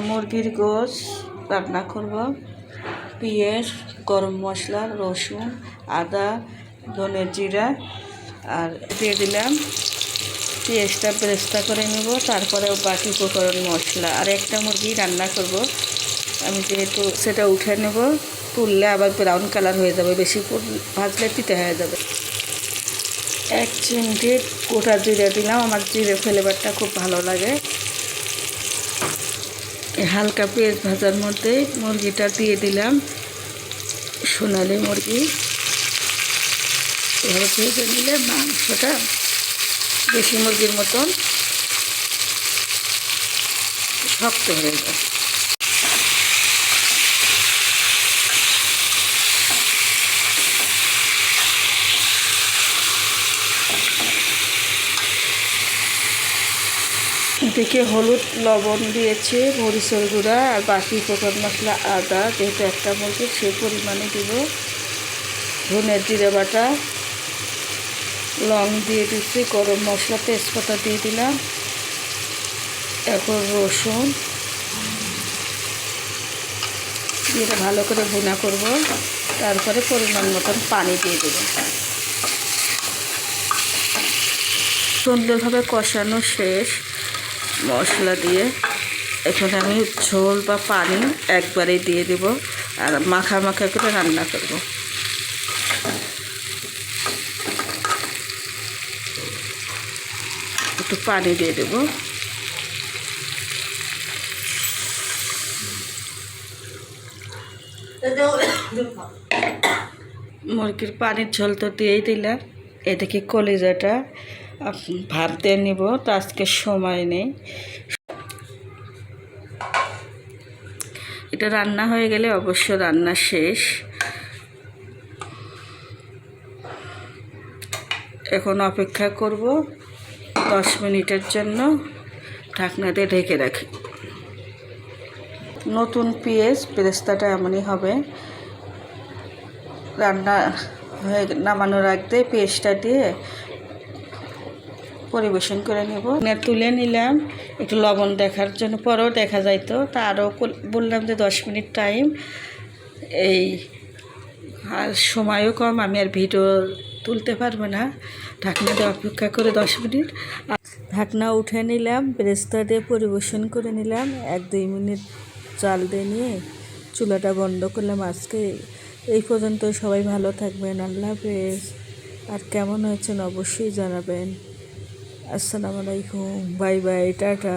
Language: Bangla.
মুরগির গোশ রান্না করব। পেঁয়াজ, গরম মশলা, রসুন, আদা, ধনে জিরা আর দিয়ে দিলাম। পেঁয়াজটা বেরেস্তা করে নেব, তারপরে বাকি উপকরণ মশলা। আর একটা মুরগি রান্না করব আমি, যেহেতু সেটা উঠে নেব। তুললে আবার ব্রাউন কালার হয়ে যাবে, বেশি ভাজলে তিতে হয়ে যাবে। 1 চিমটি গোটা জিরে দিলাম, আমার জিরে ফ্লেভারটা খুব ভালো লাগে। হালকা পেঁয়াজ ভাজার মধ্যে মুরগিটা দিয়ে দিলাম, সোনালি মুরগি। এভাবে ভেজে নিলে মাংসটা দেশি মুরগির মতন শক্ত হয়ে যায়। এদিকে হলুদ, লবণ দিয়েছি, মরিচের গুঁড়া আর বাকি উপকরণ মশলা আদা, যেহেতু একটা মুরগি সেই পরিমাণে দিব। ধনে জিরে বাটা, লং দিয়ে দিচ্ছি, গরম মশলা, তেজপাতা দিয়ে দিলাম। এখন রসুন দিয়ে ভালো করে ভুনা করব, তারপরে পরিমাণ মতন পানি দিয়ে দেব। সুন্দরভাবে কষানো শেষ মশলা দিয়ে। এখন আমি ঝোল বা পানি একবারেই দিয়ে দেব আর মাখা মাখা করে রান্না করব। একটু পানি দিয়ে দেব। মুরগির পানির ঝোল তো দিয়েই দিলাম। এদিকে কলিজাটা ভাবতে নিব, তো আজকে সময় নেই। এটা রান্না হয়ে গেলে অবশ্য রান্না শেষ। এখন অপেক্ষা করব 10 মিনিটের জন্য, ঢাকনা দিয়ে ঢেকে রাখি। নতুন পেঁয়াজ বেরেস্তাটা এমনই হবে। রান্না হয়ে নামানোর আগে পেঁয়াজটা দিয়ে পরিবেশন করে নেব। তুলে নিলাম একটু লবণ দেখার জন্য, পরেও দেখা যাইতো, তা আরও বললাম যে 10 মিনিট টাইম। এই আর সময়ও কম, আমি আর ভিডিও তুলতে পারবো না। ঢাকনা দিয়ে অপেক্ষা করে 10 মিনিট। ঢাকনা উঠে নিলাম, বেরেস্তা দিয়ে পরিবেশন করে নিলাম। 1-2 মিনিট জাল দিয়ে নিয়ে চুলাটা বন্ধ করলাম। আজকে এই পর্যন্ত। সবাই ভালো থাকবেন, আল্লাহ হাফেজ। আর কেমন হয়েছেন অবশ্যই জানাবেন। আসসালামু আলাইকুম, বাই বাই, টাটা।